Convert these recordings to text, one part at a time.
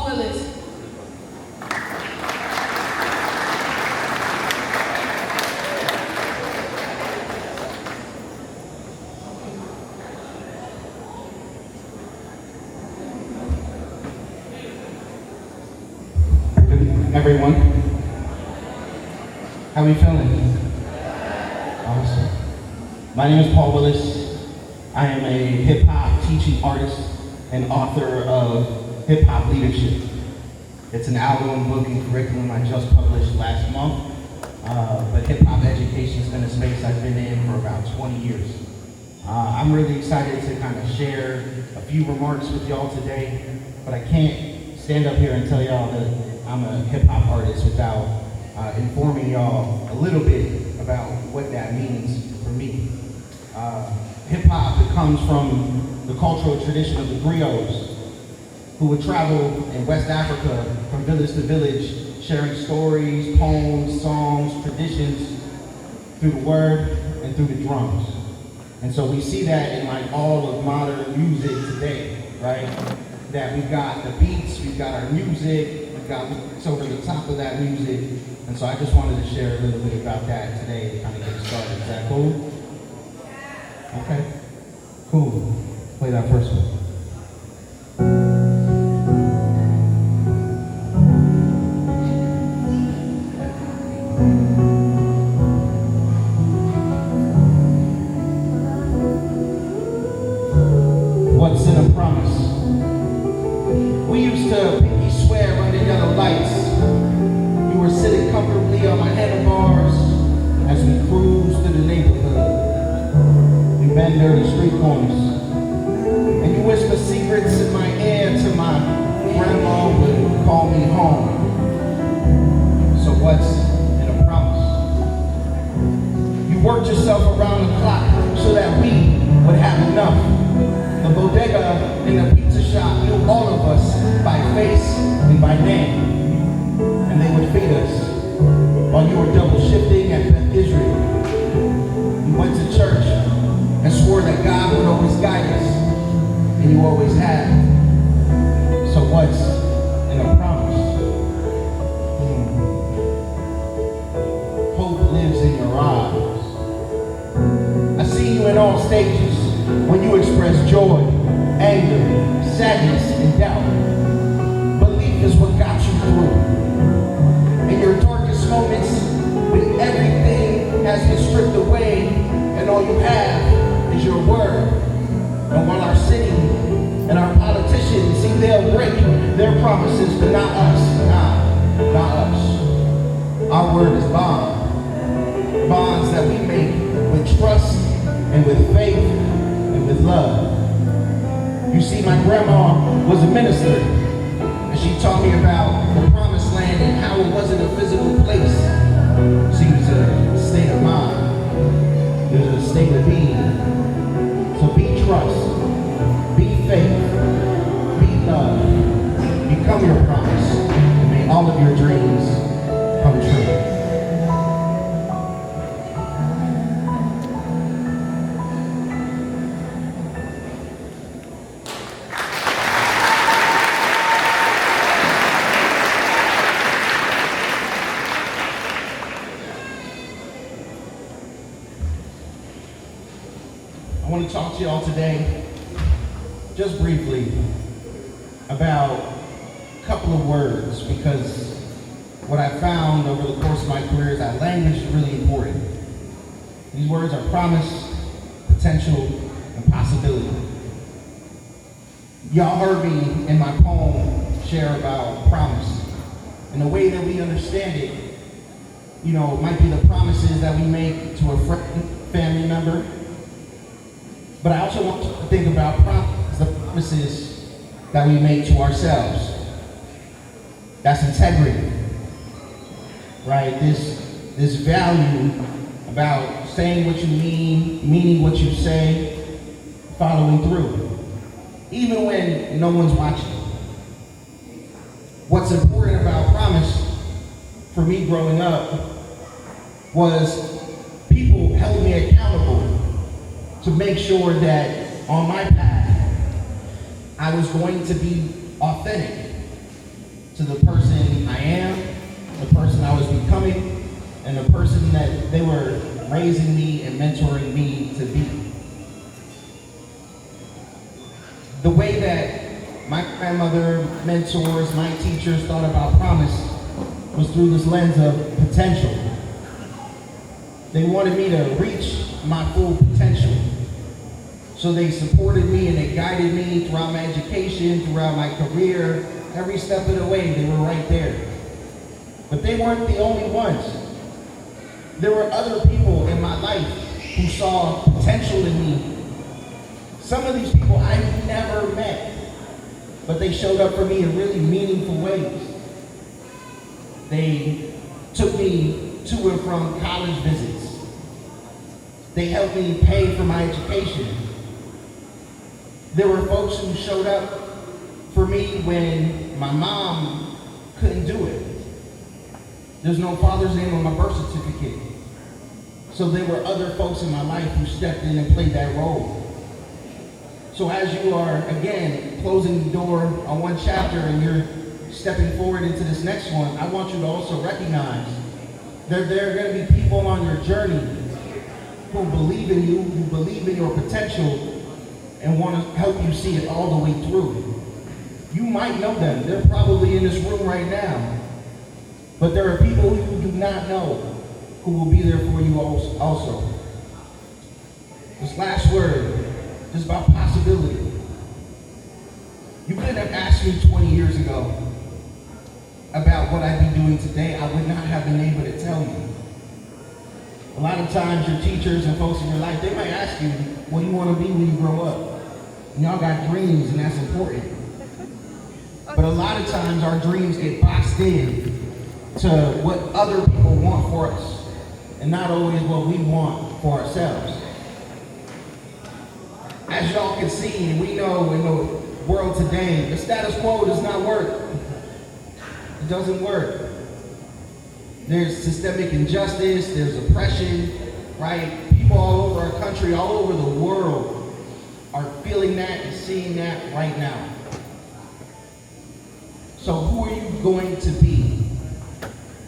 Paul Willis. Everyone, how are we feeling? Awesome. My name is Paul Willis. I am a hip-hop teaching artist and author of Hip Hop Leadership. It's an album, book, and curriculum I just published last month, but hip-hop education has been a space I've been in for about 20 years. I'm really excited to kind of share a few remarks with y'all today, but I can't stand up here and tell y'all that I'm a hip-hop artist without informing y'all a little bit about what that means for me. Hip-hop, it comes from the cultural tradition of the griots, who would travel in West Africa from village to village, sharing stories, poems, songs, traditions through the word and through the drums. And so we see that in like all of modern music today, right? That we've got the beats, we've got our music, we've got lyrics over the top of that music. And so I just wanted to share a little bit about that today to kind of get started. Is that cool? Okay, cool. Play that first one. What's in a promise? We used to pinky swear under yellow lights. You were sitting comfortably on my handlebars as we cruised through the neighborhood. We bend dirty street corners, and you whisper secrets in my ear till my grandma would call me home. So what's in a promise? You worked yourself around the clock so that we would have enough. The bodega and the pizza shop knew all of us by face and by name, and they would feed us while you were double shifting at Beth Israel. You went to church and swore that God would always guide us, and you always have. So what's in a promise? Hope lives in your eyes. I see you in all stages. When you express joy, anger, sadness, and doubt, belief is what got you through. In your darkest moments, when everything has been stripped away, and all you have is your word. And while our city and our politicians see they'll break their promises, but not us, not us. Our word is bond. Bonds that we make with trust and with faith and with love. You see, my grandma was a minister, and she taught me about the promised land and how it wasn't a physical place. See, it was a state of mind. It was a state of being. So be trust, be faith, be love, become your promise, and may all of your dreams come true. I want to talk to y'all today, just briefly, about a couple of words, because what I found over the course of my career is that language is really important. These words are promise, potential, and possibility. Y'all heard me in my poem share about promise. And the way that we understand it, you know, might be the promises that we make to a friend, family member. But I also want to think about the promises that we make to ourselves. That's integrity, right? This value about saying what you mean, meaning what you say, following through, even when no one's watching. What's important about promise for me growing up was people held me accountable to make sure that on my path, I was going to be authentic. to the person I am, the person I was becoming, and the person that they were raising me and mentoring me to be. The way that my grandmother, mentors, my teachers thought about promise was through this lens of potential. They wanted me to reach my full potential. So they supported me and they guided me throughout my education, throughout my career. Every step of the way, they were right there. But they weren't the only ones. There were other people in my life who saw potential in me. Some of these people I've never met, but they showed up for me in really meaningful ways. They took me to and from college visits. They helped me pay for my education. There were folks who showed up for me when my mom couldn't do it. There's no father's name on my birth certificate. So there were other folks in my life who stepped in and played that role. So as you are, again, closing the door on one chapter and you're stepping forward into this next one, I want you to also recognize that there are going to be people on your journey who believe in you, who believe in your potential, and want to help you see it all the way through. You might know them. They're probably in this room right now. But there are people who you do not know who will be there for you also. This last word is about possibility. You couldn't have asked me 20 years ago about what I'd be doing today. I would not have been able to tell you. A lot of times your teachers and folks in your life, they might ask you, what do you want to be when you grow up? And y'all got dreams, and that's important. But a lot of times our dreams get boxed in to what other people want for us, and not always what we want for ourselves. As y'all can see, and we know in the world today, the status quo does not work. It doesn't work. There's systemic injustice, there's oppression, right? People all over our country, all over the world are feeling that and seeing that right now. So who are you going to be?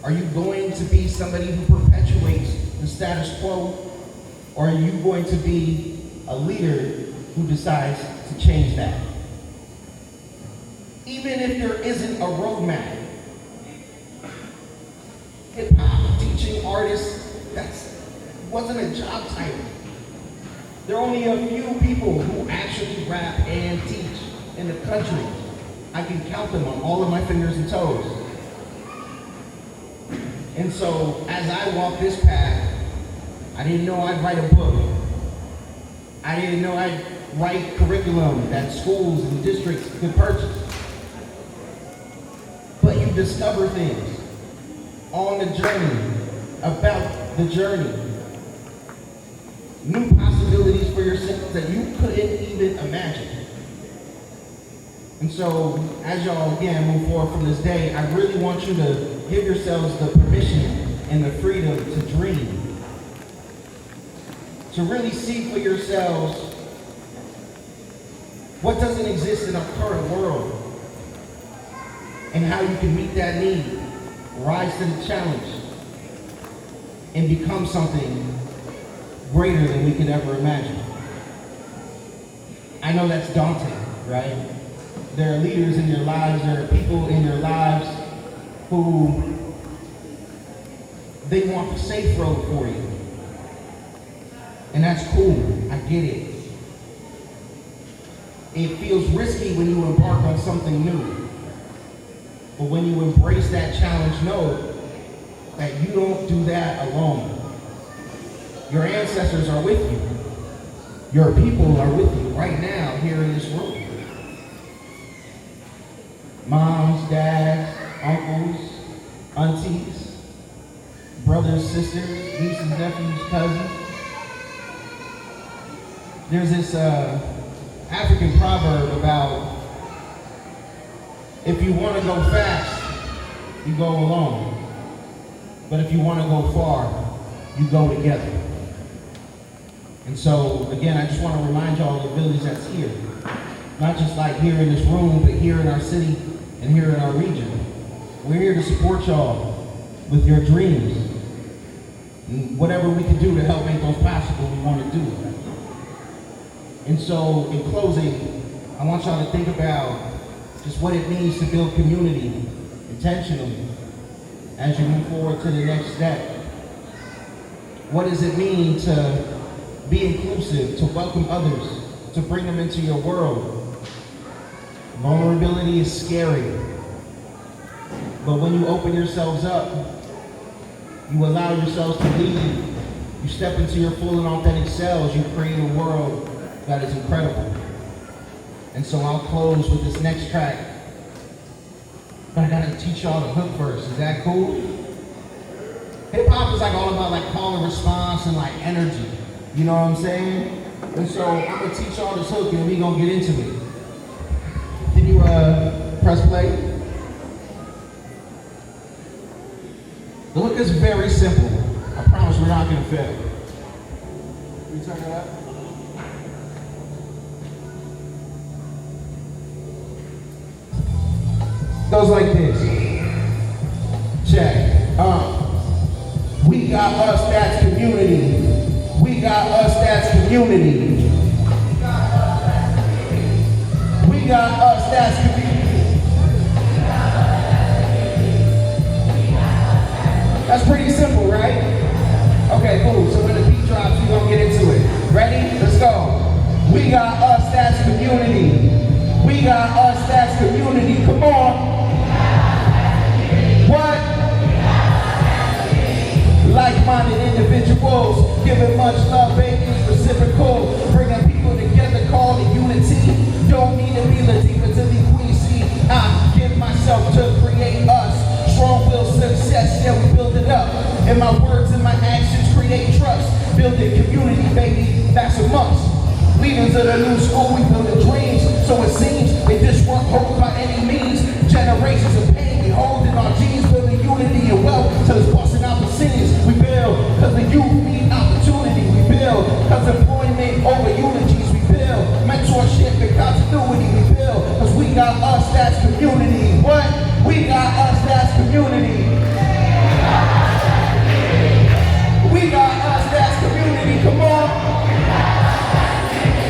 Are you going to be somebody who perpetuates the status quo? Or are you going to be a leader who decides to change that? Even if there isn't a roadmap, hip-hop teaching artist, that wasn't a job title. There are only a few people who actually rap and teach in the country. I can count them on all of my fingers and toes. And so, as I walk this path, I didn't know I'd write a book. I didn't know I'd write curriculum that schools and districts could purchase. But you discover things on the journey, about the journey. New possibilities for yourself that you couldn't even imagine. And so, as y'all again move forward from this day, I really want you to give yourselves the permission and the freedom to dream. To really see for yourselves what doesn't exist in our current world and how you can meet that need, rise to the challenge, and become something greater than we could ever imagine. I know that's daunting, right? There are leaders in your lives, there are people in your lives who they want the safe road for you. And that's cool, I get it. It feels risky when you embark on something new. But when you embrace that challenge, know that you don't do that alone. Your ancestors are with you. Your people are with you right now here in this room. Moms, dads, uncles, aunties, brothers, sisters, nieces, nephews, cousins. There's this African proverb about if you want to go fast, you go alone. But if you want to go far, you go together. And so, again, I just want to remind y'all of the village that's here. Not just like here in this room, but here in our city and here in our region. We're here to support y'all with your dreams. And whatever we can do to help make those possible, we want to do. And so, in closing, I want y'all to think about just what it means to build community intentionally as you move forward to the next step. What does it mean to be inclusive, to welcome others, to bring them into your world? Vulnerability is scary, but when you open yourselves up, you allow yourselves to lead, you step into your full and authentic selves, you create a world that is incredible. And so I'll close with this next track, but I gotta teach y'all the hook first. Is that cool? Hip hop is like all about like call and response and like energy. You know what I'm saying? And so I'm gonna teach y'all this hook and we gonna get into it. Can you press play? The hook is very simple. I promise we're not gonna fail. Can you turn it up? Goes like this. Check. We got us, that's community. We got us, that's community. We got us, that's community. That's pretty simple, right? Okay, cool. So when the beat drops, we're gonna get into it. Ready? Let's go. We got us, that's community. We got us, that's community. Come on. What? Like-minded individuals, giving much love, baby, it's reciprocal. Bringing people together, call it unity. Don't need to be Latina to be Queen C. I give myself to create us. Strong will success, yeah, we build it up. And my words and my actions create trust. Building community, baby, that's a must. Leaders of the new school, we build dreams. So it seems they disrupt hope by any means. Generations of pain we hold in our genes, building unity and wealth till it's busting out the seams. We build because the youth need opportunity. We build because employment over eulogies. We build mentorship and continuity. We build because we got us, that's community. What? We got us, that's community. We got us, that's community. Come on.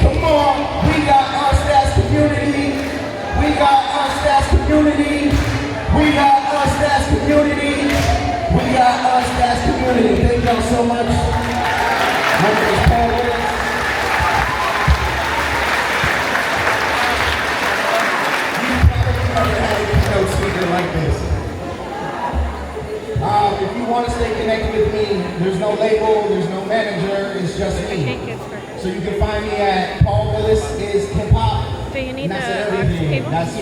Come on. We got us, that's community. We got us, that's community. We got us, that's community. We got us, that's community. Thank y'all so much. My name is Paul Willis. You probably never had a keynote speaker like this. If you want to stay connected with me, there's no label, there's no manager, it's just me. So you can find me at Paul Willis is Hip Hop. Do you need that's the everything. cable? That's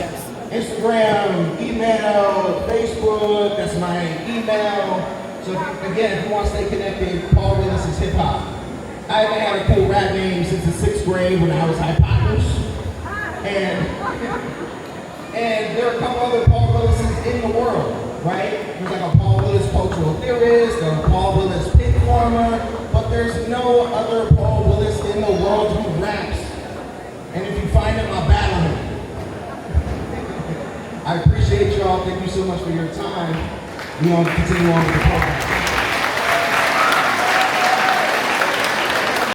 Instagram, email, Facebook, that's my email. So if you want to stay connected, Paul Willis is Hip Hop. I haven't had a cool rap name since the 6th grade when I was hypotenuse. And there are a couple other Paul Willises in the world, right? There's like a Paul Willis cultural theorist, a Paul Willis pit farmer, but there's no other Paul Willis in the world who raps. And if you find him, I'll battle him. I appreciate y'all. Thank you so much for your time. We want to continue on with the program.